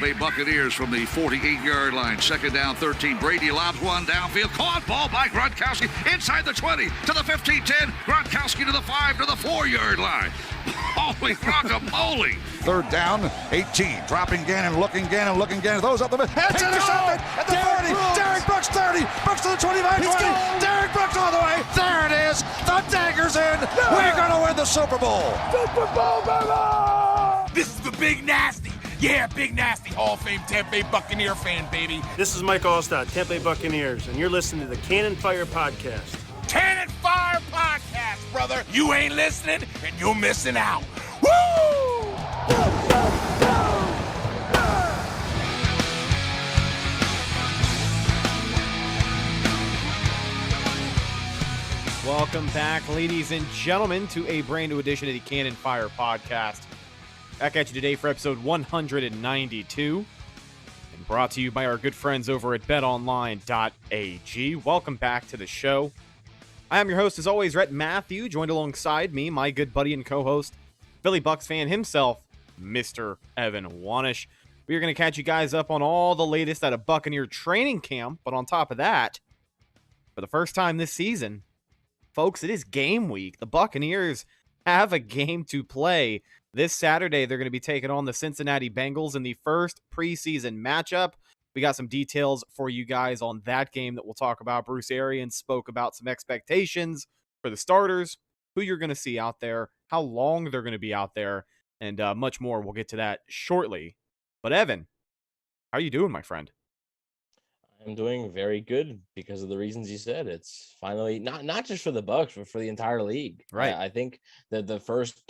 Bay Buccaneers from the 48-yard line. Second down, 13. Brady lobs one downfield. Caught ball by Gronkowski inside the 20 to the 15-10. Gronkowski to the 5 to the 4-yard line. Holy guacamole. Third down, 18. Dropping Gannon, looking Gannon. Those up the middle. It's intercepted at the 40. Derek Brooks 30. Brooks to the 25, 20. Derek Brooks all the way. There it is. The dagger's in. Yeah. We're going to win the Super Bowl. Super Bowl, baby! This is the Big Nasty. Yeah, Big Nasty, Hall of Fame Tampa Bay Buccaneer fan, baby. This is Mike Allstott, Tampa Bay Buccaneers, and you're listening to the Cannon Fire Podcast. Cannon Fire Podcast, brother. You ain't listening, and you're missing out. Woo! Welcome back, ladies and gentlemen, to a brand new edition of the Cannon Fire Podcast. Back at you today for episode 192, and brought to you by our good friends over at betonline.ag. Welcome back to the show. I am your host, as always, Rhett Matthew, joined alongside me, my good buddy and co-host, Philly Bucs fan himself, Mr. Evan Wanish. We are going to catch you guys up on all the latest out of Buccaneer training camp, but on top of that, for the first time this season, folks, it is game week. The Buccaneers have a game to play. This Saturday, they're going to be taking on the Cincinnati Bengals in the first preseason matchup. We got some details for you guys on that game that we'll talk about. Bruce Arians spoke about some expectations for the starters, who you're going to see out there, how long they're going to be out there, and much more. We'll get to that shortly. But Evan, how are you doing, my friend? I'm doing very good because of the reasons you said. It's finally not just for the Bucs, but for the entire league. Right. I think that the first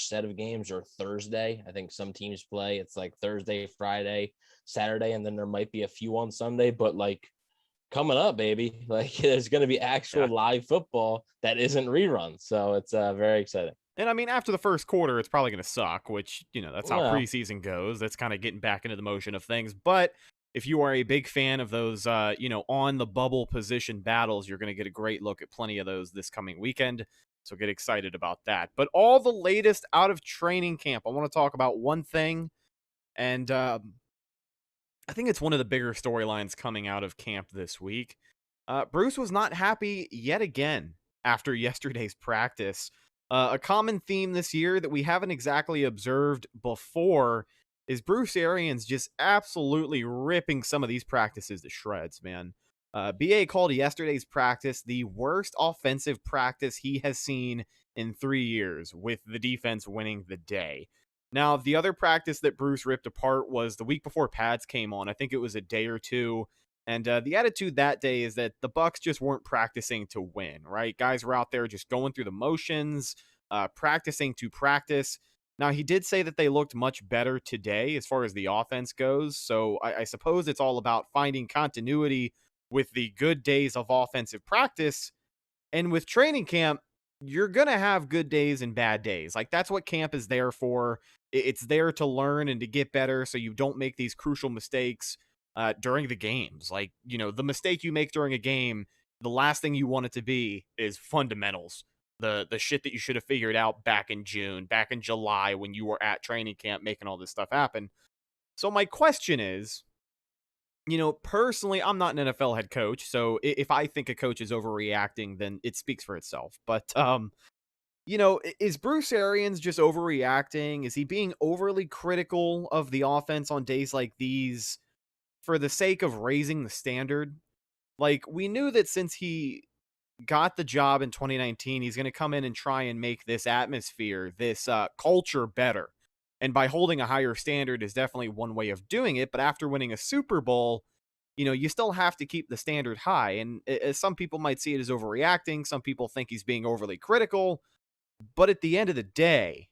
set of games are Thursday. I think some teams play. It's like Thursday, Friday, Saturday, and then there might be a few on Sunday. But like coming up, baby, like there's going to be actual live football that isn't rerun. So it's very exciting. And I mean, after the first quarter, it's probably going to suck, which, that's how preseason goes. That's kind of getting back into the motion of things. But if you are a big fan of those, on the bubble position battles, you're going to get a great look at plenty of those this coming weekend. So get excited about that. But all the latest out of training camp, I want to talk about one thing. And I think it's one of the bigger storylines coming out of camp this week. Bruce was not happy yet again after yesterday's practice. A common theme this year that we haven't exactly observed before is Bruce Arians just absolutely ripping some of these practices to shreds, man. BA called yesterday's practice the worst offensive practice he has seen in 3 years, with the defense winning the day. Now, the other practice that Bruce ripped apart was the week before pads came on. I think it was a day or two. And the attitude that day is that the Bucs just weren't practicing to win, right? Guys were out there just going through the motions, practicing to practice. Now, he did say that they looked much better today as far as the offense goes, so I suppose it's all about finding continuity with the good days of offensive practice. And with training camp, you're going to have good days and bad days. Like, that's what camp is there for. It's there to learn and to get better so you don't make these crucial mistakes during the games. Like, the mistake you make during a game, the last thing you want it to be is fundamentals. The shit that you should have figured out back in June, back in July, when you were at training camp making all this stuff happen. So my question is, personally, I'm not an NFL head coach, so if I think a coach is overreacting, then it speaks for itself. But, is Bruce Arians just overreacting? Is he being overly critical of the offense on days like these for the sake of raising the standard? Like, we knew that since he got the job in 2019, he's going to come in and try and make this atmosphere, this culture better. And by holding a higher standard is definitely one way of doing it. But after winning a Super Bowl, you still have to keep the standard high. And some people might see it as overreacting. Some people think he's being overly critical. But at the end of the day,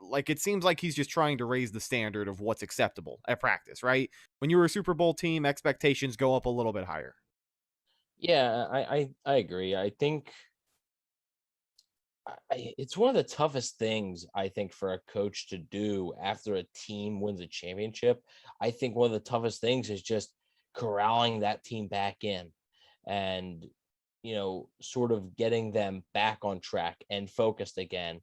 like, it seems like he's just trying to raise the standard of what's acceptable at practice, right? When you're a Super Bowl team, expectations go up a little bit higher. Yeah, I agree. I think it's one of the toughest things, I think, for a coach to do after a team wins a championship. I think one of the toughest things is just corralling that team back in and, sort of getting them back on track and focused again.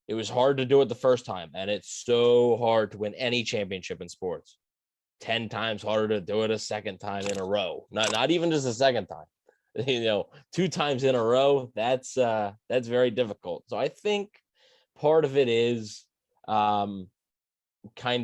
It was hard to do it the first time, and it's so hard to win any championship in sports. 10 times harder to do it a second time in a row. Not even just a second time. 2 times in a row, that's very difficult. So I think part of it is kind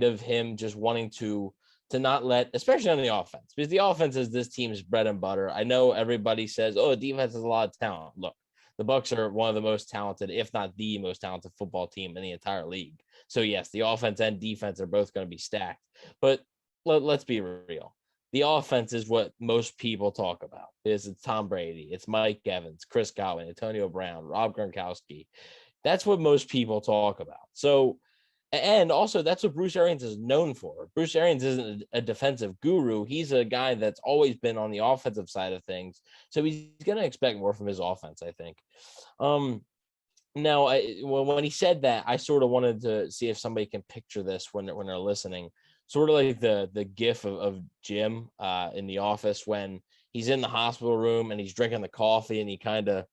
of him just wanting to not let, especially on the offense, because the offense is this team's bread and butter. I know everybody says, oh, defense has a lot of talent. Look, the Bucs are one of the most talented, if not the most talented football team in the entire league. So yes, the offense and defense are both going to be stacked. But let's be real. The offense is what most people talk about. It's Tom Brady, it's Mike Evans, Chris Godwin, Antonio Brown, Rob Gronkowski. That's what most people talk about. So, and also that's what Bruce Arians is known for. Bruce Arians isn't a defensive guru. He's a guy that's always been on the offensive side of things. So he's going to expect more from his offense, I think. Now, when he said that, I sort of wanted to see if somebody can picture this when they're listening. Sort of like the gif of Jim in The Office when he's in the hospital room and he's drinking the coffee and he kind of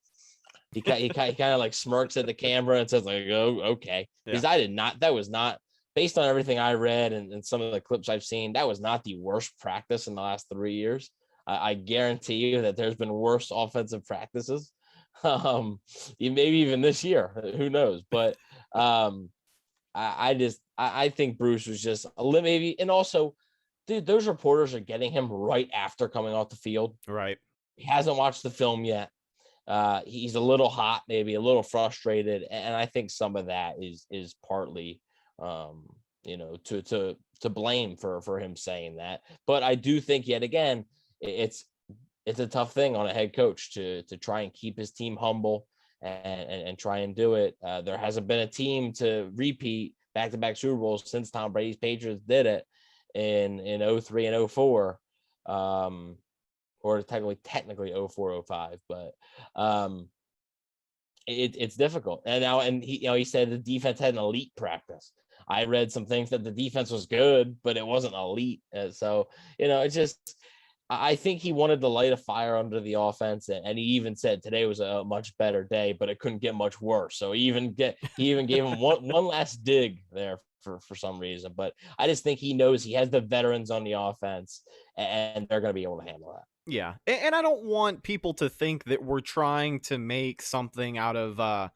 like smirks at the camera and says like, oh, okay. Because that was not, based on everything I read and some of the clips I've seen, that was not the worst practice in the last 3 years. I guarantee you that there's been worse offensive practices. Maybe even this year, who knows? But I think Bruce was just a little maybe, and also, dude, those reporters are getting him right after coming off the field. Right. He hasn't watched the film yet. He's a little hot, maybe a little frustrated, and I think some of that is partly, to blame for him saying that. But I do think yet again, it's a tough thing on a head coach to try and keep his team humble and try and do it. There hasn't been a team to repeat back-to-back Super Bowls since Tom Brady's Patriots did it in 03 and 04. Or technically 04-05, but it's difficult. And he said the defense had an elite practice. I read some things that the defense was good, but it wasn't elite. And so, it's just, I think he wanted to light a fire under the offense. And he even said today was a much better day, but it couldn't get much worse. So he even gave him one last dig there for some reason. But I just think he knows he has the veterans on the offense and they're going to be able to handle that. Yeah, and I don't want people to think that we're trying to make something out of,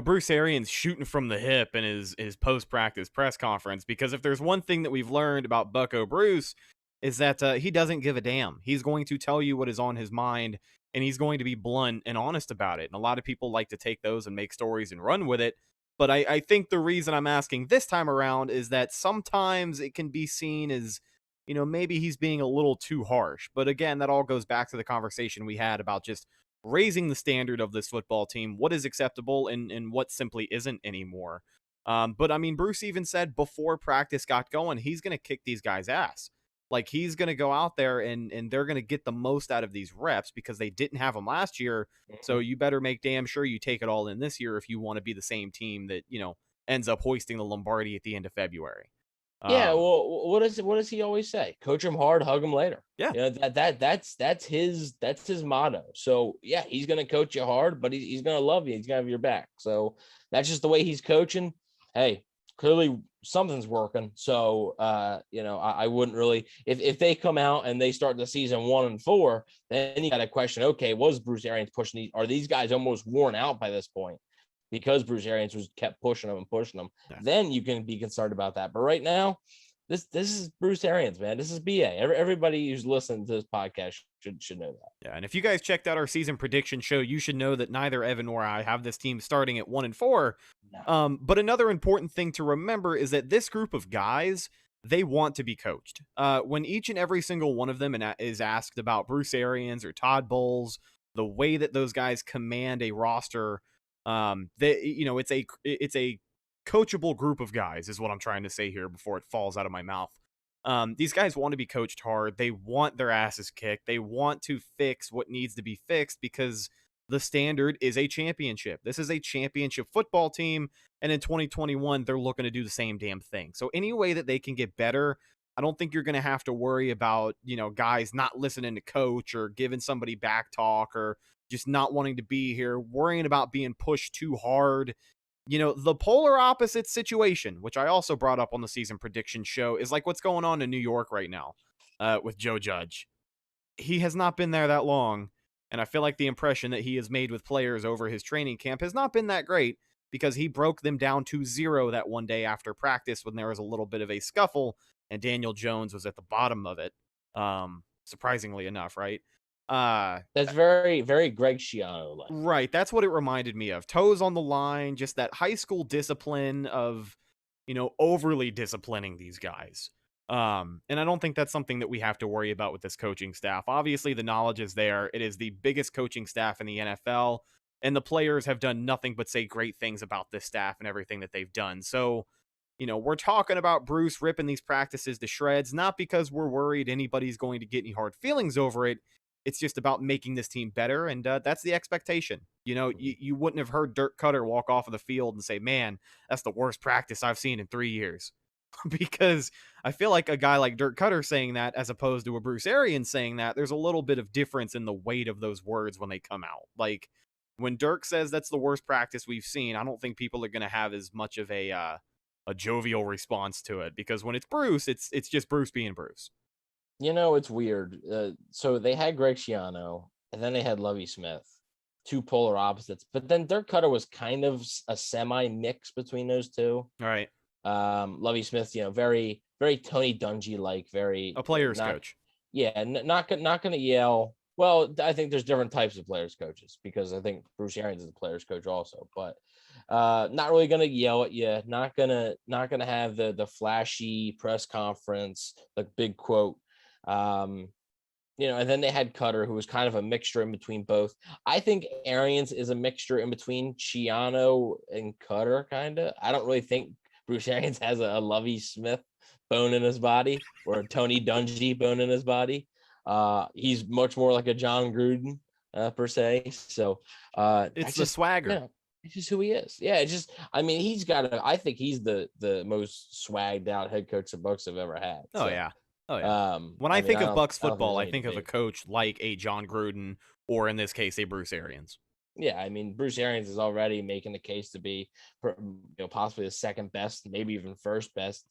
Bruce Arians shooting from the hip in his post-practice press conference, because if there's one thing that we've learned about Bucko Bruce is that he doesn't give a damn. He's going to tell you what is on his mind, and he's going to be blunt and honest about it. And a lot of people like to take those and make stories and run with it. But I think the reason I'm asking this time around is that sometimes it can be seen as, maybe he's being a little too harsh. But again, that all goes back to the conversation we had about just raising the standard of this football team, what is acceptable and what simply isn't anymore. But I mean, Bruce even said before practice got going, he's going to kick these guys' ass. Like, he's going to go out there and they're going to get the most out of these reps because they didn't have them last year. So you better make damn sure you take it all in this year if you want to be the same team that, ends up hoisting the Lombardi at the end of February. Yeah, well, what does he always say? Coach him hard, hug him later. Yeah, that's his motto. So yeah, he's gonna coach you hard, but he's gonna love you. He's gonna have your back. So that's just the way he's coaching. Hey, clearly something's working. So I wouldn't really, if they come out and they start the season 1-4, then you got to question, okay, was Bruce Arians pushing these? Are these guys almost worn out by this point? Because Bruce Arians kept pushing them, yeah. Then you can be concerned about that. But right now, this is Bruce Arians, man. This is BA. Everybody who's listening to this podcast should know that. Yeah, and if you guys checked out our season prediction show, you should know that neither Evan nor I have this team starting at 1-4. No. But another important thing to remember is that this group of guys, they want to be coached. When each and every single one of them is asked about Bruce Arians or Todd Bowles, the way that those guys command a roster, it's a coachable group of guys is what I'm trying to say here before it falls out of my mouth. These guys want to be coached hard. They want their asses kicked. They want to fix what needs to be fixed because the standard is a championship. This is a championship football team. And in 2021, they're looking to do the same damn thing. So any way that they can get better, I don't think you're going to have to worry about, guys not listening to coach or giving somebody back talk or just not wanting to be here, worrying about being pushed too hard. the polar opposite situation, which I also brought up on the season prediction show, is like what's going on in New York right now with Joe Judge. He has not been there that long, and I feel like the impression that he has made with players over his training camp has not been that great, because he broke them down to 0 that one day after practice when there was a little bit of a scuffle, and Daniel Jones was at the bottom of it. Surprisingly enough, right? That's very, very Greg Schiano-like. Right. That's what it reminded me of. Toes on the line, just that high school discipline of, overly disciplining these guys. And I don't think that's something that we have to worry about with this coaching staff. Obviously, the knowledge is there. It is the biggest coaching staff in the NFL, and the players have done nothing but say great things about this staff and everything that they've done. So, we're talking about Bruce ripping these practices to shreds, not because we're worried anybody's going to get any hard feelings over it. It's just about making this team better, and that's the expectation. You wouldn't have heard Dirk Cutter walk off of the field and say, man, that's the worst practice I've seen in 3 years. Because I feel like a guy like Dirk Cutter saying that, as opposed to a Bruce Arians saying that, there's a little bit of difference in the weight of those words when they come out. Like, when Dirk says that's the worst practice we've seen, I don't think people are going to have as much of a jovial response to it, because when it's Bruce, it's just Bruce being Bruce. It's weird. So they had Greg Schiano, and then they had Lovie Smith, two polar opposites. But then Dirk Cutter was kind of a semi-mix between those two. All right. Lovie Smith, very, very Tony Dungy-like, very a player's coach. Yeah, not going to yell. Well, I think there's different types of players coaches, because I think Bruce Arians is a player's coach also, but not really going to yell at you. Not gonna have the flashy press conference, like big quote. And then they had Cutter, who was kind of a mixture in between both. I think Arians is a mixture in between Schiano and Cutter, kind of. I don't really think Bruce Arians has a Lovie Smith bone in his body, or a Tony Dungy bone in his body. He's much more like a John Gruden, per se. So it's the swagger. It's just who he is. Yeah, I think he's the most swagged out head coach the Bucs have ever had. Oh, so. Yeah. Oh, yeah. When I think of Bucs football, I think of a coach like a John Gruden, or in this case, a Bruce Arians. Yeah, Bruce Arians is already making the case to be, possibly the second best, maybe even first best,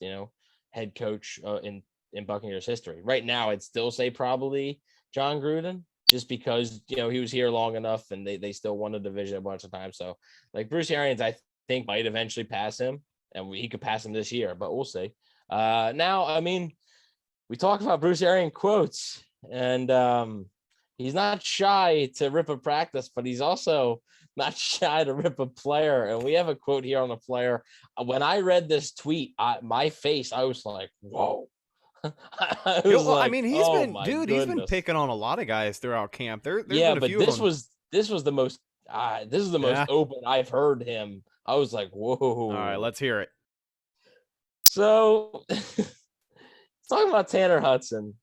head coach in Buccaneers history. Right now, I'd still say probably John Gruden, just because he was here long enough, and they still won the division a bunch of times. So, like, Bruce Arians, I think might eventually pass him, and he could pass him this year, but we'll see. Now, we talk about Bruce Arians quotes, and he's not shy to rip a practice, but he's also not shy to rip a player. And we have a quote here on a player. When I read this tweet, my face, I was like, whoa. He's been picking on a lot of guys throughout camp. There's been a few but of them. this was the most open I've heard him. I was like, whoa. All right, let's hear it. So talking about Tanner Hudson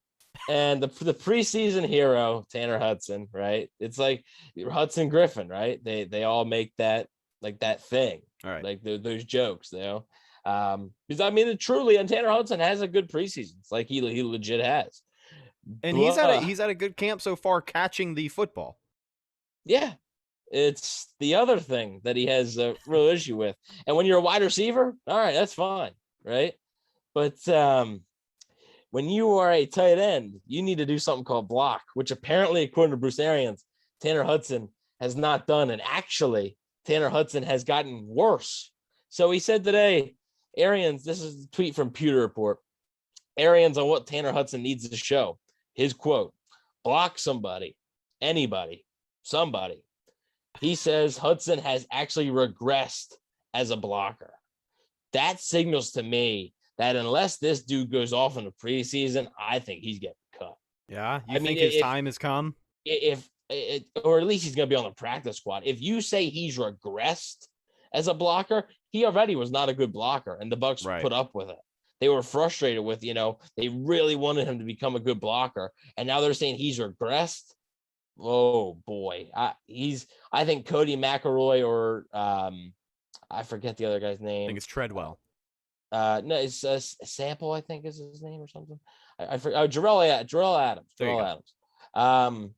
and the preseason hero, Tanner Hudson, right? It's like Hudson Griffin, right? They all make that like that thing, all right? Like those jokes, because truly, and Tanner Hudson has a good preseason. It's like he legit has, and he's had a good camp so far catching the football. Yeah, it's the other thing that he has a real issue with. And when you're a wide receiver, all right, that's fine, right? But when you are a tight end, you need to do something called block, which apparently, according to Bruce Arians, Tanner Hudson has not done. And actually, Tanner Hudson has gotten worse. So he said today, Arians, this is a tweet from Pewter Report, Arians on what Tanner Hudson needs to show. His quote, block somebody, anybody, somebody. He says Hudson has actually regressed as a blocker. That signals to me that unless this dude goes off in the preseason, I think he's getting cut. Yeah, you think his time has come? Or at least he's going to be on the practice squad. If you say he's regressed as a blocker, he already was not a good blocker, and the Bucs put up with it. They were frustrated with, they really wanted him to become a good blocker, and now they're saying he's regressed. Oh boy, I think Cody McElroy or I forget the other guy's name. I think it's Treadwell. No, it's Sample, I think is his name or something. I forgot. Jarrell Adams. Jarrell Adams.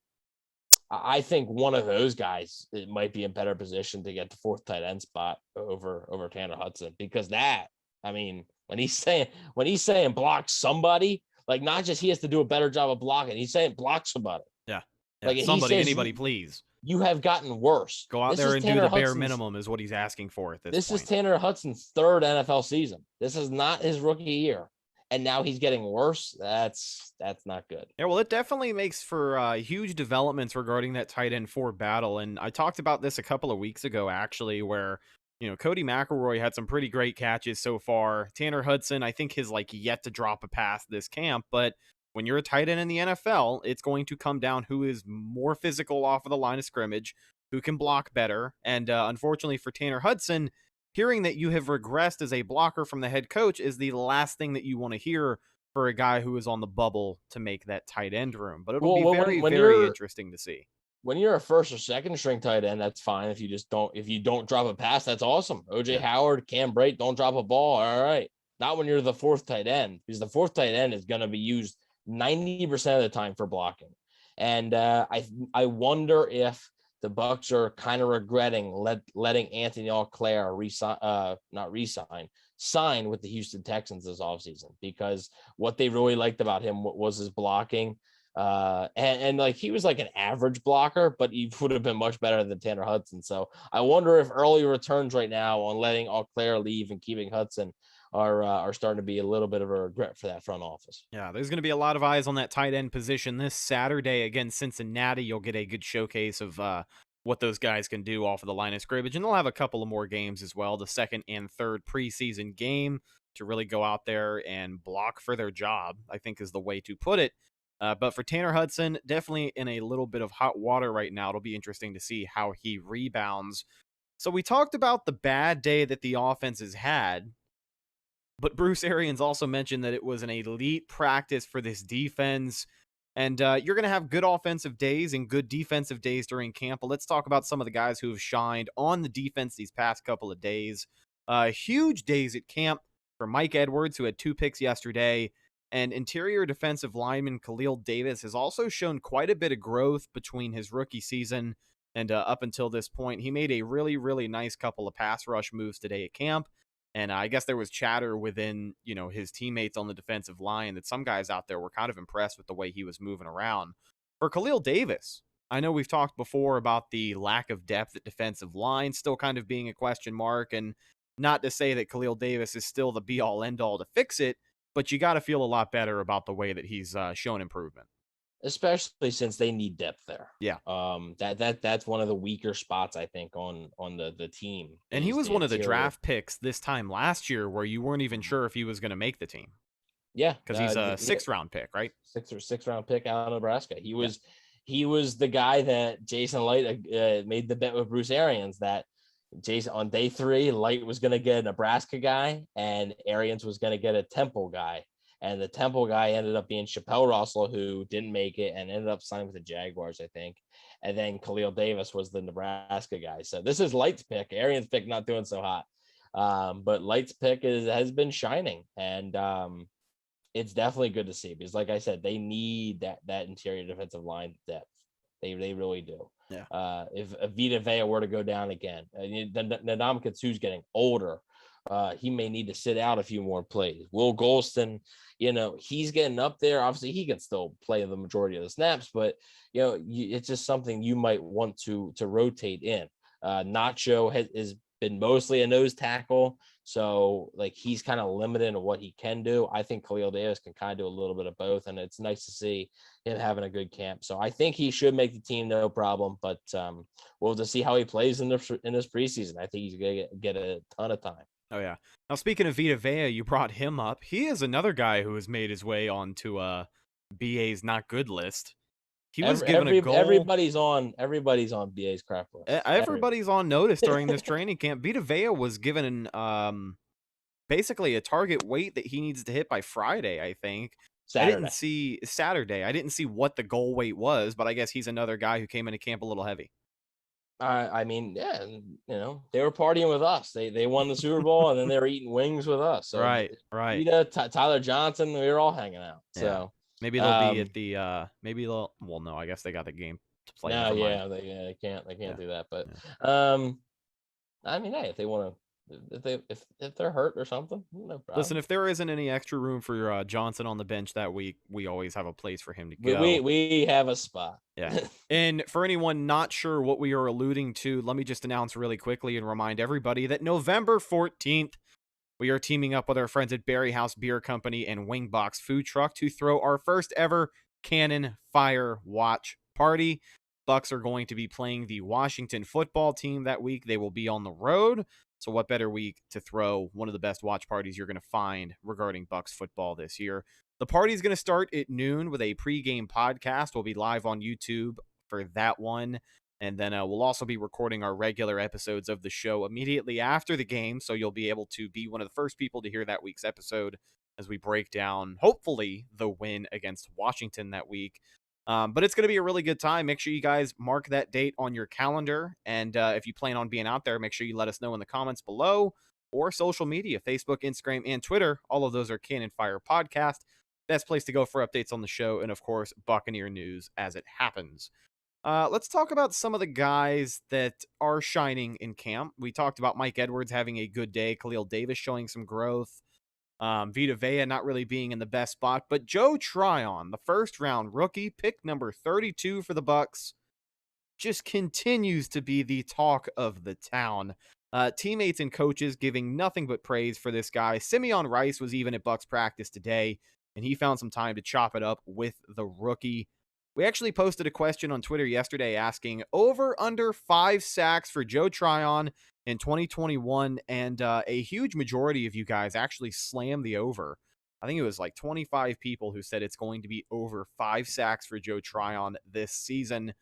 I think one of those guys it might be in better position to get the fourth tight end spot over Tanner Hudson, because that, I mean, when he's saying block somebody, like not just he has to do a better job of blocking, he's saying block somebody. Yeah. Like somebody, anybody, please. You have gotten worse. Go out there and do the bare minimum is what he's asking for at this point. This is Tanner Hudson's third NFL season. This is not his rookie year. And now he's getting worse. That's not good. Yeah, well, it definitely makes for huge developments regarding that tight end 4 battle. And I talked about this a couple of weeks ago, actually, where, Cody McElroy had some pretty great catches so far. Tanner Hudson, I think, has yet to drop a pass this camp. But when you're a tight end in the NFL, it's going to come down who is more physical off of the line of scrimmage, who can block better. And unfortunately for Tanner Hudson, hearing that you have regressed as a blocker from the head coach is the last thing that you want to hear for a guy who is on the bubble to make that tight end room. But it'll be very interesting to see. When you're a first or second string tight end, that's fine. If you don't drop a pass, that's awesome. OJ Howard, Cam Brate, don't drop a ball. All right. Not when you're the fourth tight end, because the fourth tight end is going to be used 90% of the time for blocking. And I wonder if the Bucs are kind of regretting letting Anthony Auclair sign with the Houston Texans this offseason, because what they really liked about him was his blocking. And he was an average blocker, but he would have been much better than Tanner Hudson. So I wonder if early returns right now on letting Auclair leave and keeping Hudson are starting to be a little bit of a regret for that front office. Yeah, there's going to be a lot of eyes on that tight end position this Saturday against Cincinnati. You'll get a good showcase of what those guys can do off of the line of scrimmage, and they'll have a couple of more games as well, the second and third preseason game, to really go out there and block for their job, I think is the way to put it. But for Tanner Hudson, definitely in a little bit of hot water right now. It'll be interesting to see how he rebounds. So we talked about the bad day that the offense has had, but Bruce Arians also mentioned that it was an elite practice for this defense. And you're going to have good offensive days and good defensive days during camp. But let's talk about some of the guys who have shined on the defense these past couple of days. Huge days at camp for Mike Edwards, who had 2 picks yesterday. And interior defensive lineman Khalil Davis has also shown quite a bit of growth between his rookie season and up until this point. He made a really, really nice couple of pass rush moves today at camp. And I guess there was chatter within, his teammates on the defensive line that some guys out there were kind of impressed with the way he was moving around. For Khalil Davis, I know we've talked before about the lack of depth at defensive line, still kind of being a question mark. And not to say that Khalil Davis is still the be-all, end-all to fix it, but you got to feel a lot better about the way that he's shown improvement. Especially since they need depth there. Yeah. That's one of the weaker spots, I think, on the team. And he was one of the draft picks this time last year where you weren't even sure if he was going to make the team. Yeah. Because he's a 6th round pick, right? Sixth round pick out of Nebraska. He was the guy that Jason Light made the bet with Bruce Arians that Jason on day 3, Light was going to get a Nebraska guy and Arians was going to get a Temple guy. And the Temple guy ended up being Chappelle Russell, who didn't make it and ended up signing with the Jaguars, I think. And then Khalil Davis was the Nebraska guy. So this is Light's pick. Arian's pick not doing so hot. But Light's pick has been shining. And it's definitely good to see because, like I said, they need that interior defensive line depth. They really do. Yeah. If Vita Vea were to go down again, Nadam Katsu's getting older. He may need to sit out a few more plays. Will Golston, he's getting up there. Obviously, he can still play the majority of the snaps, but it's just something you might want to rotate in. Nacho has been mostly a nose tackle, so he's kind of limited in what he can do. I think Khalil Davis can kind of do a little bit of both, and it's nice to see him having a good camp. So I think he should make the team, no problem. But we'll just see how he plays in this preseason. I think he's gonna get a ton of time. Oh, yeah. Now, speaking of Vita Vea, you brought him up. He is another guy who has made his way onto BA's not good list. He was given a goal. Everybody's on BA's crap list. Everybody's on notice during this training camp. Vita Vea was given basically a target weight that he needs to hit by Friday, I think. Saturday. I didn't see what the goal weight was, but I guess he's another guy who came into camp a little heavy. I mean, yeah, they were partying with us. They won the Super Bowl, and then they were eating wings with us. So right. Tyler Johnson, we were all hanging out. So maybe they'll be at the. Maybe they'll. Well, no, I guess they got the game to play. No, for yeah, money. they can't do that. But Yeah. I mean, hey, if they want to, if they're hurt or something, no problem. Listen, if there isn't any extra room for Johnson on the bench that week, we always have a place for him to go. We have a spot. Yeah. And for anyone not sure what we are alluding to, let me just announce really quickly and remind everybody that November 14th, we are teaming up with our friends at Berry House Beer Company and Wingbox Food Truck to throw our first ever Cannon Fire Watch Party. Bucs are going to be playing the Washington football team that week. They will be on the road. So what better week to throw one of the best watch parties you're going to find regarding Bucs football this year. The party is going to start at noon with a pregame podcast. We'll be live on YouTube for that one. And then we'll also be recording our regular episodes of the show immediately after the game. So you'll be able to be one of the first people to hear that week's episode as we break down, hopefully, the win against Washington that week. But it's going to be a really good time. Make sure you guys mark that date on your calendar. And if you plan on being out there, make sure you let us know in the comments below or social media, Facebook, Instagram, and Twitter. All of those are Cannon Fire Podcast. Best place to go for updates on the show and, of course, Buccaneer news as it happens. Let's talk about some of the guys that are shining in camp. We talked about Mike Edwards having a good day, Khalil Davis showing some growth, Vita Vea not really being in the best spot, but Joe Tryon, the first-round rookie, pick number 32 for the Bucs, just continues to be the talk of the town. Teammates and coaches giving nothing but praise for this guy. Simeon Rice was even at Bucs practice today, and he found some time to chop it up with the rookie. We actually posted a question on Twitter yesterday asking over under 5 sacks for Joe Tryon in 2021, and a huge majority of you guys actually slammed the over. I think it was like 25 people who said it's going to be over 5 sacks for Joe Tryon this season.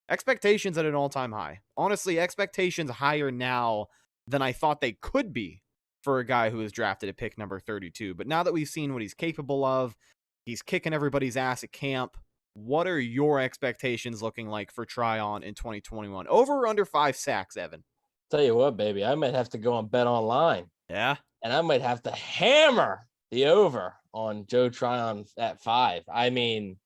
Expectations at an all-time high. Honestly, expectations higher now than I thought they could be for a guy who was drafted at pick number 32. But now that we've seen what he's capable of, he's kicking everybody's ass at camp. What are your expectations looking like for Tryon in 2021? Over or under 5 sacks, Evan? Tell you what, baby, I might have to go on Bet Online. Yeah. And I might have to hammer the over on Joe Tryon at 5. I mean,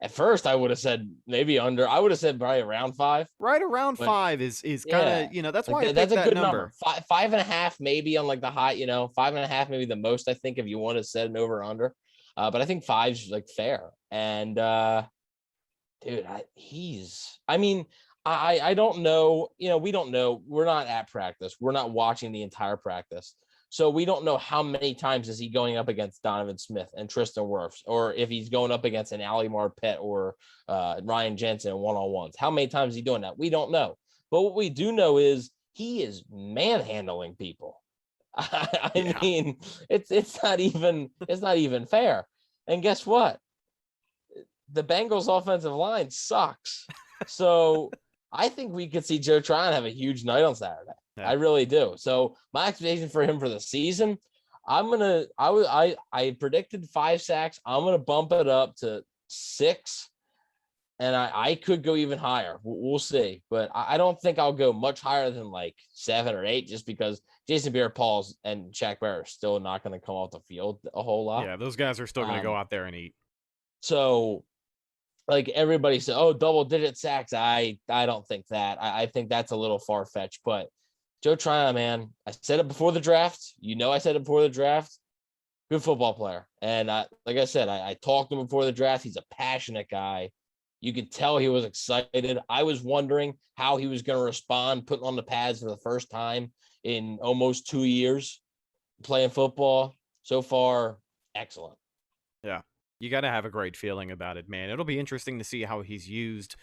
at first I would have said maybe under. I would have said probably around 5. Right around 5 is kind of, that's why I that's picked a good that number. 5.5 maybe on like the high, 5.5 maybe the most, I think, if you want to set an over or under. But I think 5's like fair. And dude, I don't know. We don't know. We're not at practice. We're not watching the entire practice. So we don't know how many times is he going up against Donovan Smith and Tristan Wirfs, or if he's going up against an Ali Marpet or Ryan Jensen one-on-ones. How many times is he doing that? We don't know. But what we do know is he is manhandling people. I mean, it's not even fair. And guess what? The Bengals offensive line sucks. So I think we could see Joe Tryon have a huge night on Saturday. Yeah. I really do. So my expectation for him for the season, I predicted 5 sacks. I'm going to bump it up to 6. And I could go even higher. We'll see. But I don't think I'll go much higher than like 7 or 8, just because Jason Pierre-Paul and Shaq Barrett are still not going to come off the field a whole lot. Yeah, those guys are still going to go out there and eat. So, like everybody said, double-digit sacks. I don't think that. I think that's a little far-fetched. But Joe Tryon, man, I said it before the draft. I said it before the draft. Good football player. And like I said, I talked to him before the draft. He's a passionate guy. You could tell he was excited. I was wondering how he was going to respond putting on the pads for the first time in almost 2 years playing football. So far, excellent. Yeah, you got to have a great feeling about it, man. It'll be interesting to see how he's used.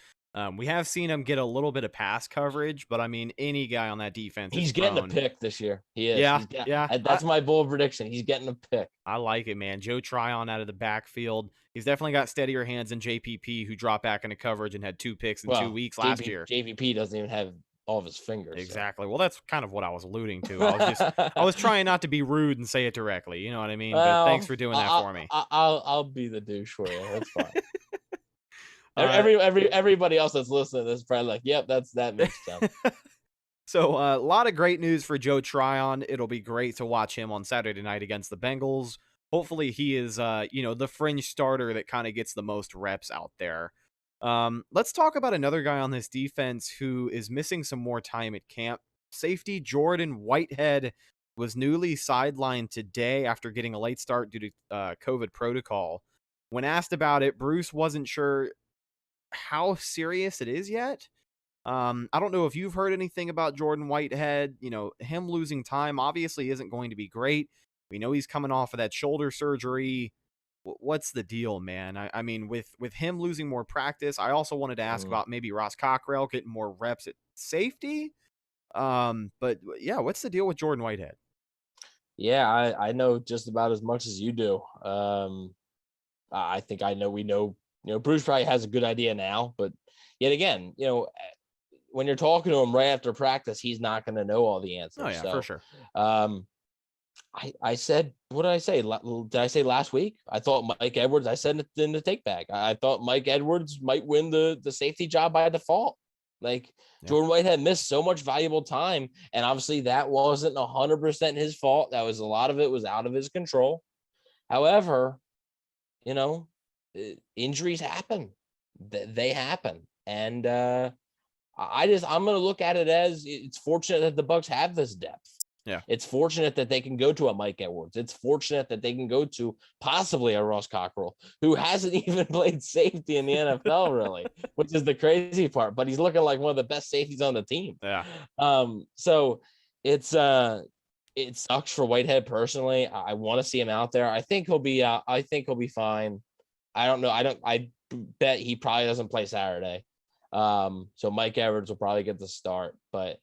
We have seen him get a little bit of pass coverage, but I mean, any guy on that defense, he's getting a pick this year. He is. Yeah. That's my bold prediction. He's getting a pick. I like it, man. Joe Tryon out of the backfield. He's definitely got steadier hands than JPP, who dropped back into coverage and had 2 picks in 2 weeks last year. JPP doesn't even have all of his fingers. Exactly. So. Well, that's kind of what I was alluding to. I was trying not to be rude and say it directly. You know what I mean? Well, but thanks for doing that for me. I'll be the douche for you. That's fine. Everybody else that's listening to this is probably like, yep, that makes sense. So a lot of great news for Joe Tryon. It'll be great to watch him on Saturday night against the Bengals. Hopefully he is, the fringe starter that kind of gets the most reps out there. Let's talk about another guy on this defense who is missing some more time at camp. Safety Jordan Whitehead was newly sidelined today after getting a late start due to COVID protocol. When asked about it, Bruce wasn't sure how serious it is yet. I don't know if you've heard anything about Jordan Whitehead. You know, him losing time obviously isn't going to be great. We know he's coming off of that shoulder surgery. What's the deal, man? I mean, with him losing more practice, I also wanted to ask about maybe Ross Cockrell getting more reps at safety. But yeah, what's the deal with Jordan Whitehead? Yeah, I know just about as much as you do. I think we know, Bruce probably has a good idea now, but yet again, when you're talking to him right after practice, he's not going to know all the answers. Oh yeah, so, for sure. I said, what did I say? Did I say last week? I thought Mike Edwards, I said it in the take back. I thought Mike Edwards might win the safety job by default. Like Jordan Whitehead missed so much valuable time. And obviously that wasn't 100% his fault. That was a lot of it was out of his control. However, injuries happen. They happen. And I'm going to look at it as it's fortunate that the Bucs have this depth. Yeah. It's fortunate that they can go to a Mike Edwards. It's fortunate that they can go to possibly a Ross Cockrell, who hasn't even played safety in the NFL, really, which is the crazy part. But he's looking like one of the best safeties on the team. Yeah. So it sucks for Whitehead personally. I want to see him out there. I think he'll be I think he'll be fine. I don't know. I bet he probably doesn't play Saturday. So Mike Edwards will probably get the start, but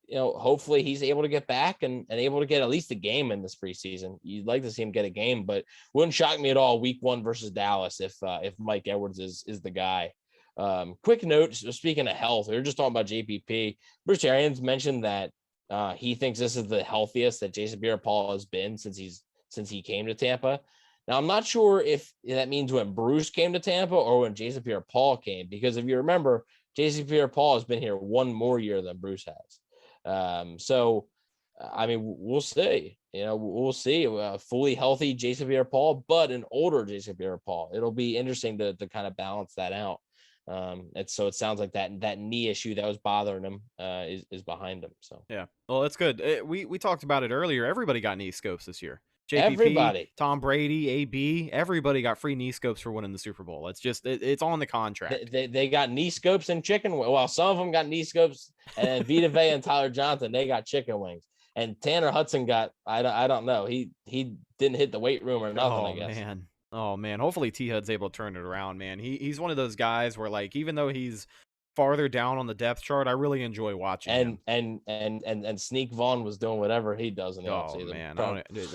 hopefully he's able to get back and able to get at least a game in this preseason. You'd like to see him get a game, but wouldn't shock me at all week 1 versus Dallas if Mike Edwards is the guy. Quick note, speaking of health, we were just talking about JPP. Bruce Arians mentioned that he thinks this is the healthiest that Jason Pierre-Paul has been since he came to Tampa. Now, I'm not sure if that means when Bruce came to Tampa or when Jason Pierre-Paul came, because if you remember, Jason Pierre-Paul has been here one more year than Bruce has. So, I mean, we'll see. We'll see a fully healthy Jason Pierre-Paul, but an older Jason Pierre-Paul. It'll be interesting to kind of balance that out. And so it sounds like that knee issue that was bothering him is behind him. So yeah, well, that's good. We talked about it earlier. Everybody got knee scopes this year. JPP, everybody, Tom Brady, AB, everybody got free knee scopes for winning the Super Bowl. It's just it's on the contract. They got knee scopes and chicken. Well, some of them got knee scopes, and Vita Vea and Tyler Johnson, they got chicken wings. And Tanner Hudson got I don't know. He didn't hit the weight room or nothing. I guess. Oh man. Hopefully T Hud's able to turn it around, man. He's one of those guys where, like, even though he's farther down on the depth chart, I really enjoy watching him. And Sneak Vaughn was doing whatever he does in the offseason. Man,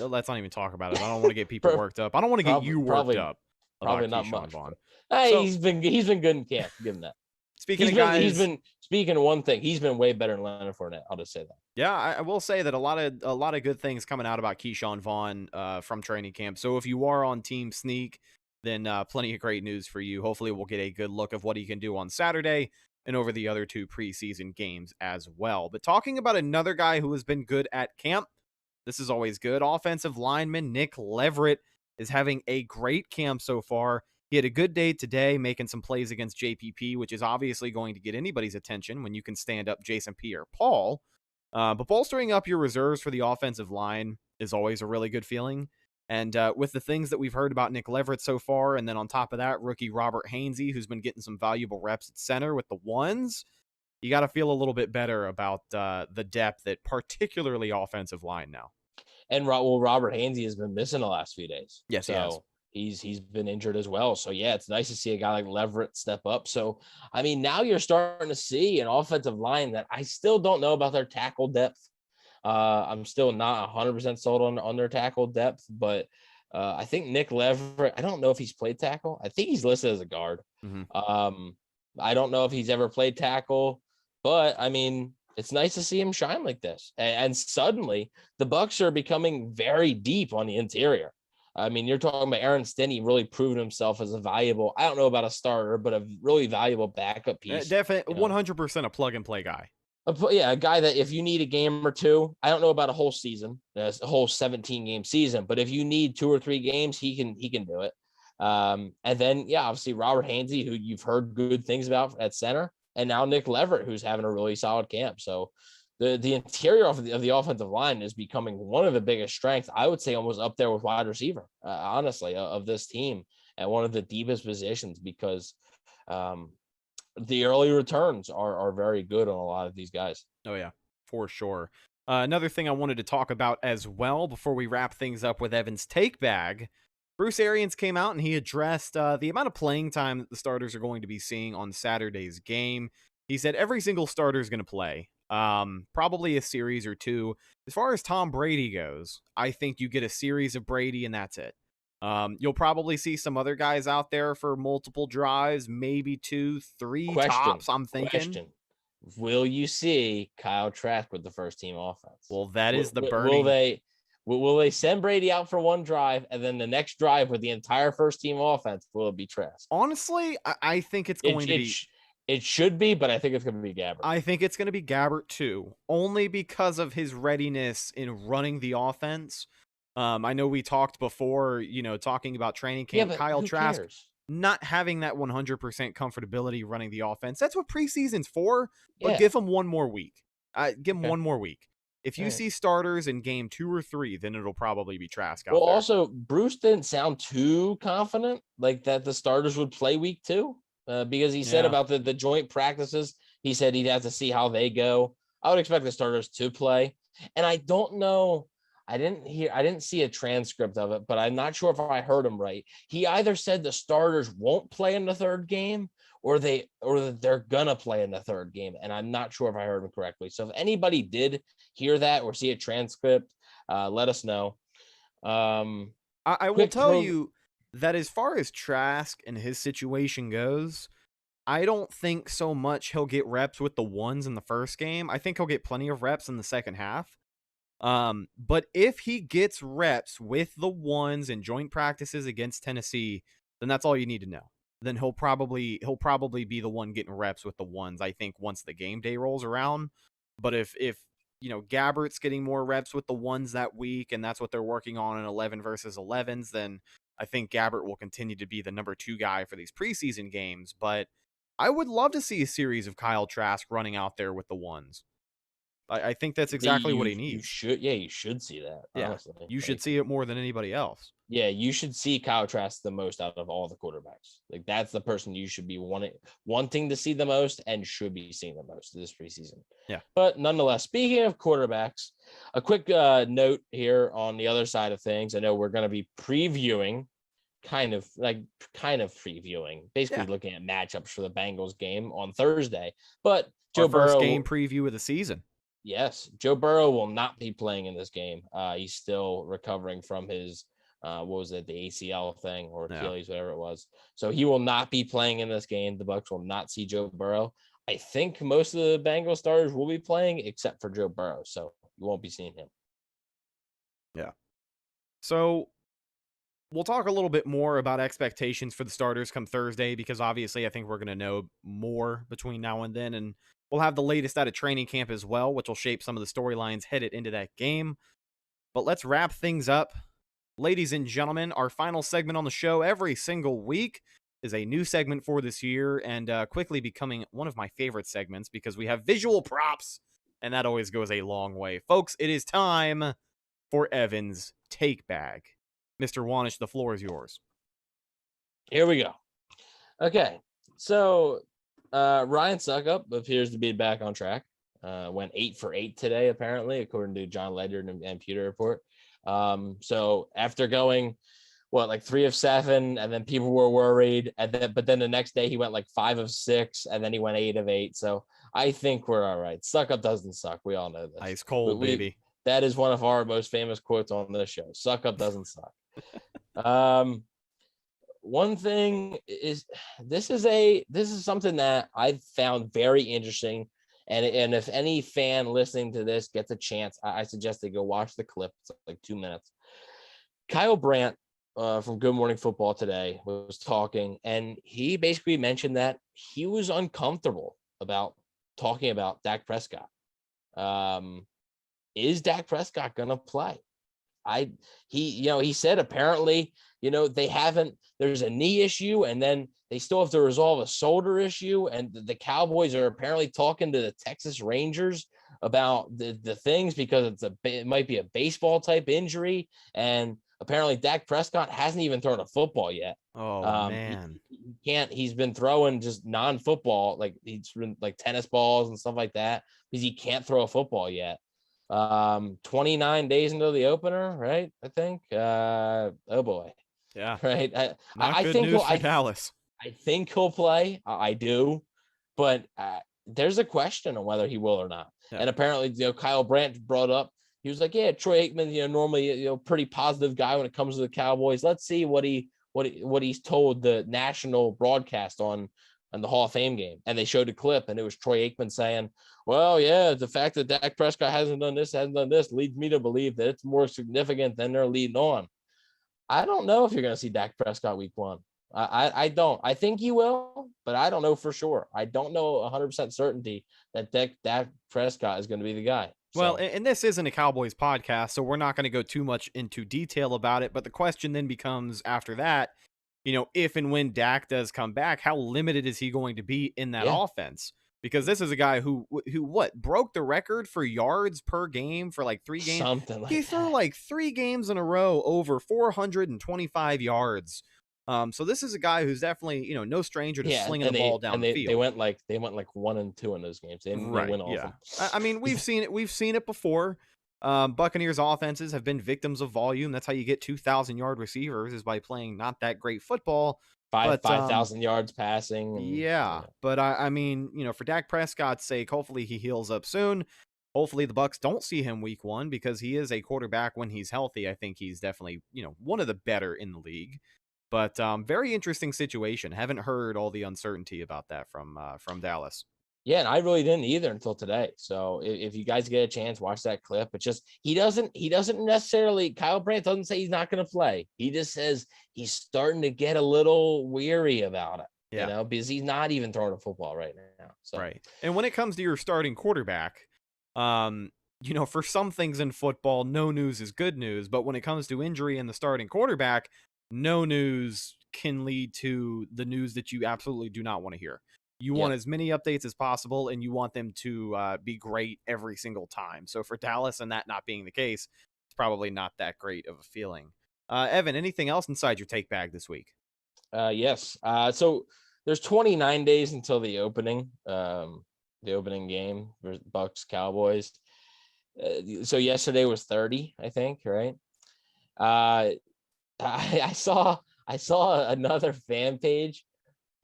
let's not even talk about it. I don't want to get people worked up. I don't want to get you worked up. Probably not much. Vaughn. Hey, so, he's been good in camp. Give him that. Speaking of one thing, he's been way better than Leonard Fournette. I'll just say that. Yeah, I will say that a lot of good things coming out about Keyshawn Vaughn from training camp. So if you are on Team Sneak, then plenty of great news for you. Hopefully we'll get a good look of what he can do on Saturday and over the other 2 preseason games as well. But talking about another guy who has been good at camp, this is always good. Offensive lineman Nick Leverett is having a great camp so far. He had a good day today, making some plays against JPP, which is obviously going to get anybody's attention when you can stand up Jason Pierre-Paul. But bolstering up your reserves for the offensive line is always a really good feeling. And with the things that we've heard about Nick Leverett so far, and then on top of that, rookie Robert Hainsey, who's been getting some valuable reps at center with the ones, you got to feel a little bit better about the depth at particularly offensive line now. And Robert Hainsey has been missing the last few days. Yes, so he's been injured as well. So yeah, it's nice to see a guy like Leverett step up. So I mean, now you're starting to see an offensive line that I still don't know about their tackle depth. I'm still not 100% sold on their tackle depth, but I think Nick Leverett, I don't know if he's played tackle. I think he's listed as a guard. Mm-hmm. I don't know if he's ever played tackle, but I mean, it's nice to see him shine like this. And suddenly the Bucs are becoming very deep on the interior. I mean, you're talking about Aaron Stinney really proving himself as a valuable, I don't know about a starter, but a really valuable backup piece. Definitely 100% a plug and play guy. A guy that if you need a game or two, I don't know about a whole season, a whole 17 game season, but if you need 2 or 3 games, he can do it. And then, yeah, obviously Robert Hainsey, who you've heard good things about at center, and now Nick Leverett, who's having a really solid camp. So the interior of the offensive line is becoming one of the biggest strengths. I would say almost up there with wide receiver, honestly, of this team at one of the deepest positions, because the early returns are very good on a lot of these guys. Oh, yeah, for sure. Another thing I wanted to talk about as well before we wrap things up with Evan's take bag, Bruce Arians came out and he addressed the amount of playing time that the starters are going to be seeing on Saturday's game. He said every single starter is going to play, probably a series or two. As far as Tom Brady goes, I think you get a series of Brady and that's it. You'll probably see some other guys out there for multiple drives, maybe 2, 3 tops, I'm thinking. Will you see Kyle Trask with the first team offense? Well, that is the burning. Will they send Brady out for one drive, and then the next drive with the entire first team offense, will it be Trask? Honestly, I think it's going to be. It should be, but I think it's going to be Gabbert. I think it's going to be Gabbert too, only because of his readiness in running the offense. I know we talked before, talking about training camp. Yeah, Kyle Trask cares? Not having that 100% comfortability running the offense. That's what preseason's for. But Yeah. give him one more week. Give him Okay. one more week. If you see starters in game 2 or 3, then it'll probably be Trask out Well, there. also, Bruce didn't sound too confident, like that the starters would play week 2, because he said about the joint practices, he said he'd have to see how they go. I would expect the starters to play. And I don't know. I didn't see a transcript of it, but I'm not sure if I heard him right. He either said the starters won't play in the third game or they're gonna play in the third game. And I'm not sure if I heard him correctly. So if anybody did hear that or see a transcript, let us know. I will tell you that as far as Trask and his situation goes, I don't think so much he'll get reps with the ones in the first game. I think he'll get plenty of reps in the second half. But if he gets reps with the ones in joint practices against Tennessee, then that's all you need to know. Then he'll probably be the one getting reps with the ones, I think, once the game day rolls around. But if Gabbert's getting more reps with the ones that week, and that's what they're working on in 11 versus 11s, then I think Gabbert will continue to be the number 2 guy for these preseason games. But I would love to see a series of Kyle Trask running out there with the ones. I think that's exactly what he needs. You should see that. Yeah, honestly. you should see it more than anybody else. Yeah, you should see Kyle Trask the most out of all the quarterbacks. Like, that's the person you should be wanting to see the most and should be seeing the most this preseason. Yeah. But nonetheless, speaking of quarterbacks, a quick note here on the other side of things. I know we're going to be previewing, kind of previewing, basically looking at matchups for the Bengals game on Thursday. But Joe Burrow, first game preview of the season. Yes, Joe Burrow will not be playing in this game. He's still recovering from his, the ACL thing or Achilles, whatever it was. So he will not be playing in this game. The Bucs will not see Joe Burrow. I think most of the Bengals starters will be playing except for Joe Burrow. So you won't be seeing him. Yeah. So we'll talk a little bit more about expectations for the starters come Thursday, because obviously I think we're going to know more between now and then, and we'll have the latest out of training camp as well, which will shape some of the storylines headed into that game. But let's wrap things up. Ladies and gentlemen, our final segment on the show every single week is a new segment for this year, and quickly becoming one of my favorite segments because we have visual props, and that always goes a long way. Folks, it is time for Evan's Take Bag. Mr. Wanish, the floor is yours. Here we go. Okay, so Ryan Suckup appears to be back on track. Went 8 for 8 today, apparently, according to John Ledyard and Pewter Report. So after going, 3 of 7, and then people were worried, but then the next day he went 5 of 6, and then he went 8 of 8. So I think we're all right. Suckup doesn't suck. We all know this. Ice cold, baby. That is one of our most famous quotes on this show. Suckup doesn't suck. One thing is, this is something that I've found very interesting, and if any fan listening to this gets a chance, I suggest they go watch the clip. It's 2 minutes. Kyle Brandt from Good Morning Football today was talking, and he basically mentioned that he was uncomfortable about talking about Dak Prescott. Is Dak Prescott gonna play? he said apparently, there's a knee issue, and then they still have to resolve a shoulder issue. And the Cowboys are apparently talking to the Texas Rangers about the things because it might be a baseball type injury. And apparently Dak Prescott hasn't even thrown a football yet. Oh, man. He's been throwing just non-football, like he's been like tennis balls and stuff like that, because he can't throw a football yet. 29 days into the opener, right? I think. Oh boy. Yeah. Right. I think news for Dallas. I think he'll play. I do, but there's a question on whether he will or not. Yeah. And apparently, Kyle Brandt brought up. He was like, "Yeah, Troy Aikman, normally, pretty positive guy when it comes to the Cowboys. Let's see what he's told the national broadcast on the Hall of Fame game." And they showed a clip, and it was Troy Aikman saying, "Well, yeah, the fact that Dak Prescott hasn't done this leads me to believe that it's more significant than they're leading on." I don't know if you're going to see Dak Prescott week 1. I don't. I think he will, but I don't know for sure. I don't know 100% certainty that Dak Prescott is going to be the guy. Well, and this isn't a Cowboys podcast, so we're not going to go too much into detail about it. But the question then becomes after that, if and when Dak does come back, how limited is he going to be in that offense? Because this is a guy who broke the record for yards per game for like 3 games. Something like he threw like 3 games in a row over 425 yards. So this is a guy who's definitely, no stranger to slinging the ball down the field. They went like 1-2 in those games. They didn't win all of them. I mean, we've seen it. We've seen it before. Buccaneers offenses have been victims of volume. That's how you get 2,000-yard receivers, is by playing not that great football. 5,000 yards passing. But I mean, for Dak Prescott's sake, hopefully he heals up soon. Hopefully the Bucs don't see him week 1, because he is a quarterback when he's healthy. I think he's definitely, one of the better in the league. But very interesting situation. Haven't heard all the uncertainty about that from Dallas. Yeah, and I really didn't either until today. So if you guys get a chance, watch that clip. It's just he doesn't necessarily. Kyle Brandt doesn't say he's not going to play. He just says he's starting to get a little weary about it. Because he's not even throwing a football right now. So. Right. And when it comes to your starting quarterback, for some things in football, no news is good news. But when it comes to injury in the starting quarterback, no news can lead to the news that you absolutely do not want to hear. You want as many updates as possible, and you want them to be great every single time. So for Dallas and that not being the case, it's probably not that great of a feeling. Evan, anything else inside your take bag this week? Yes. So there's 29 days until the opening game for Bucs Cowboys. So yesterday was 30, I think, right? I saw another fan page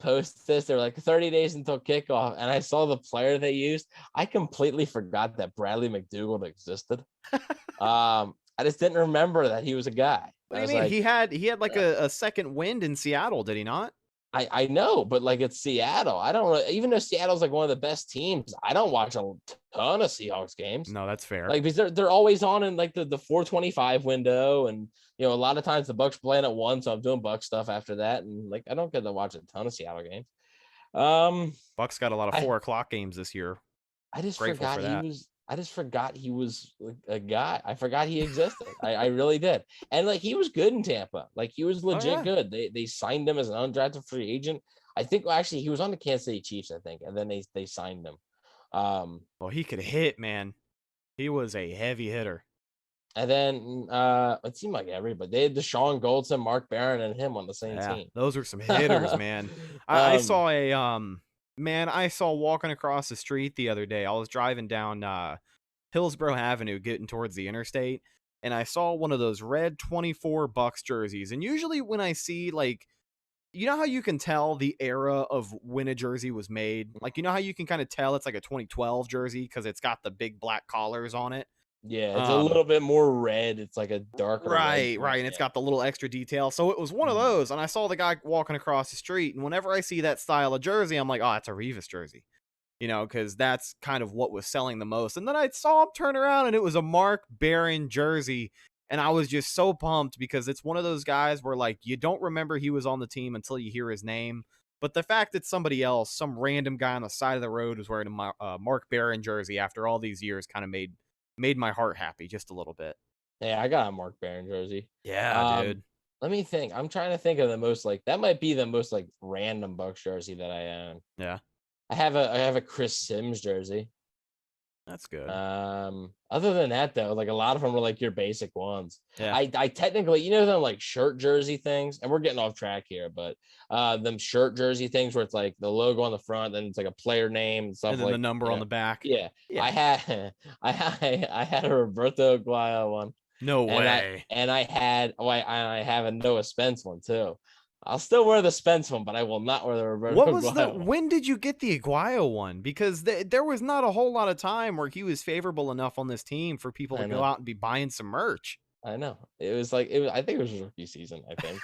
post this. They're like 30 days until kickoff, and I saw the player they used. I completely forgot that Bradley McDougald existed. I just didn't remember that he was a guy. What do you mean? He had like a second wind in Seattle, did he not? I know, but like it's Seattle. I don't know. Even though Seattle's like one of the best teams, I don't watch a ton of Seahawks games. No, that's fair. Like because they're always on in like the 425 window, and a lot of times the Bucs playing at 1, so I'm doing Bucs stuff after that, and like I don't get to watch a ton of Seattle games. Bucs got a lot of 4 o'clock games this year. I just forgot he was like a guy. I forgot he existed. I really did. And like he was good in Tampa. Like he was legit good. They signed him as an undrafted free agent. I think actually he was on the Kansas City Chiefs, I think, and then they signed him. Well, he could hit, man. He was a heavy hitter. And then it seemed like everybody. They had Deshaun Goldson, Mark Barron, and him on the same team. Those were some hitters, man. I saw I saw walking across the street the other day. I was driving down Hillsborough Avenue getting towards the interstate, and I saw one of those red 24 Bucs jerseys. And usually when I see, like, how you can tell the era of when a jersey was made? Like, how you can kind of tell it's like a 2012 jersey because it's got the big black collars on it? Yeah, it's a little bit more red. It's like a darker right, and it's got the little extra detail. So it was one of those, and I saw the guy walking across the street, and whenever I see that style of jersey, I'm like, oh, it's a Revis jersey. Because that's kind of what was selling the most. And then I saw him turn around, and it was a Mark Barron jersey, and I was just so pumped because it's one of those guys where, like, you don't remember he was on the team until you hear his name. But the fact that somebody else, some random guy on the side of the road, was wearing a Mark Barron jersey after all these years kind of made my heart happy just a little bit. Yeah, I got a Mark Barron jersey. Yeah, dude. Let me think. I'm trying to think of the most like that might be the most like random Bucs jersey that I own. Yeah, I have a Chris Sims jersey. that's good. Other than that though, like a lot of them are like your basic ones. Yeah. I technically, you know, them like shirt jersey things, and we're getting off track here, but them shirt jersey things where it's like the logo on the front, then it's like a player name and stuff And then like the number on the back. Yeah. Yeah. I had a Roberto Aguayo one. No way. I have a Noah Spence one too. I'll still wear the Spence one, but I will not wear the Roberto Aguayo one. When did you get the Aguayo one? Because there was not a whole lot of time where he was favorable enough on this team for people to go out and be buying some merch. I know. It was like I think it was his rookie season, I think.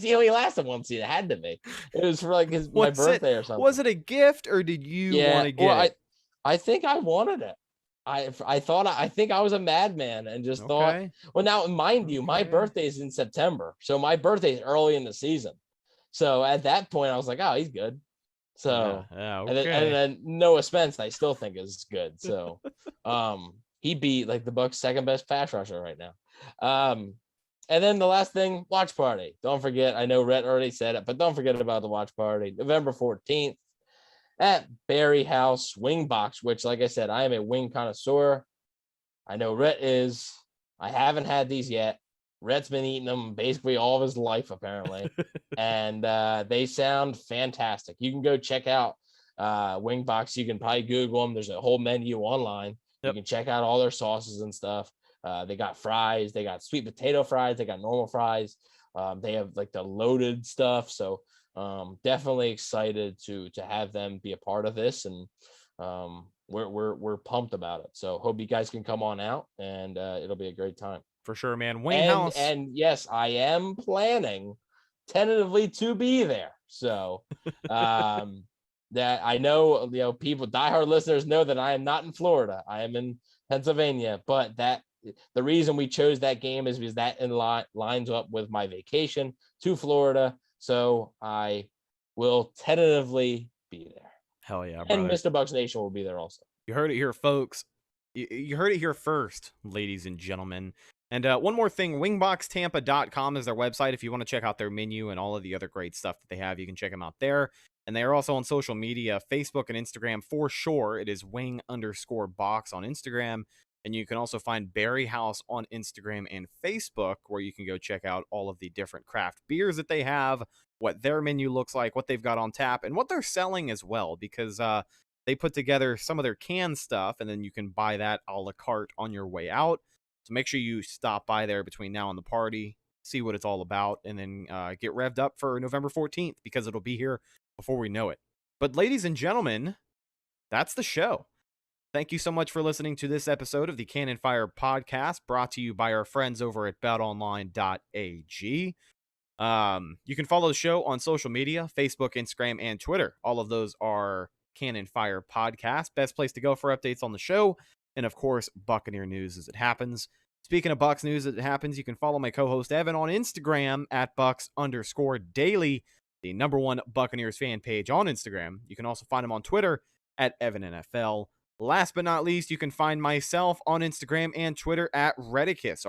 He only lasted one season. It had to be. It was for like my birthday or something. Was it a gift or did you want to get it? I think I wanted it. I think I was a madman and just thought, well, now mind you, my birthday is in September. So my birthday is early in the season. So at that point I was like, oh, he's good. So and then Noah Spence, I still think is good. So he beat like the Bucs' second best pass rusher right now. And then the last thing, watch party. Don't forget, I know Rhett already said it, but don't forget about the watch party, November 14th. At Berry House Wing Box, which, like I said, I am a wing connoisseur. I know Rhett is. I haven't had these yet. Rhett's been eating them basically all of his life, apparently. And they sound fantastic. You can go check out Wing Box. You can probably Google them. There's a whole menu online. Yep. You can check out all their sauces and stuff. They got fries. They got sweet potato fries. They got normal fries. They have like the loaded stuff. So definitely excited to have them be a part of this, and we're pumped about it. So hope you guys can come on out, and it'll be a great time for sure, man. Wayne House, and yes, I am planning tentatively to be there. So that I know, you know, people, diehard listeners know that I am not in Florida. I am in Pennsylvania, but that the reason we chose that game is because that lines up with my vacation to Florida. So I will tentatively be there. Hell yeah, brother. And Mr. Bucs Nation will be there also. You heard it here, folks. You heard it here first, ladies and gentlemen. And one more thing, wingboxtampa.com is their website. If you want to check out their menu and all of the other great stuff that they have, you can check them out there. And they are also on social media, Facebook and Instagram for sure. It is wing_box on Instagram. And you can also find Berry House on Instagram and Facebook, where you can go check out all of the different craft beers that they have, what their menu looks like, what they've got on tap, and what they're selling as well, because they put together some of their canned stuff, and then you can buy that a la carte on your way out. So make sure you stop by there between now and the party, see what it's all about, and then get revved up for November 14th, because it'll be here before we know it. But ladies and gentlemen, that's the show. Thank you so much for listening to this episode of the Cannon Fire Podcast, brought to you by our friends over at betonline.ag. You can follow the show on social media, Facebook, Instagram, and Twitter. All of those are Cannon Fire Podcast. Best place to go for updates on the show. And, of course, Buccaneer news as it happens. Speaking of Bucs news as it happens, you can follow my co-host Evan on Instagram at Bucs_daily, the #1 Buccaneers fan page on Instagram. You can also find him on Twitter at EvanNFL. Last but not least, you can find myself on Instagram and Twitter at Rhettakus,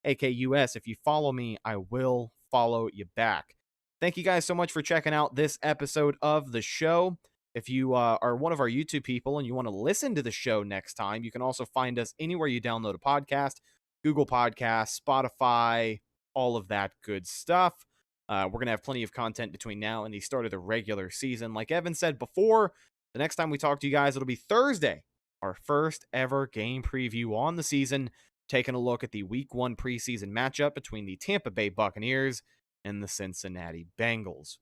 RHETTAKUS. If you follow me, I will follow you back. Thank you guys so much for checking out this episode of the show. If you are one of our YouTube people and you want to listen to the show next time, you can also find us anywhere you download a podcast, Google Podcasts, Spotify, all of that good stuff. We're going to have plenty of content between now and the start of the regular season. Like Evan said before, the next time we talk to you guys, it'll be Thursday, our first ever game preview on the season, taking a look at the Week 1 preseason matchup between the Tampa Bay Buccaneers and the Cincinnati Bengals.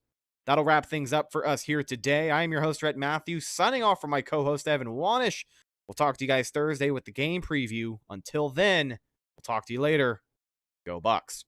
That'll wrap things up for us here today. I am your host, Rhett Matthew, signing off from my co-host, Evan Wanish. We'll talk to you guys Thursday with the game preview. Until then, we'll talk to you later. Go Bucs.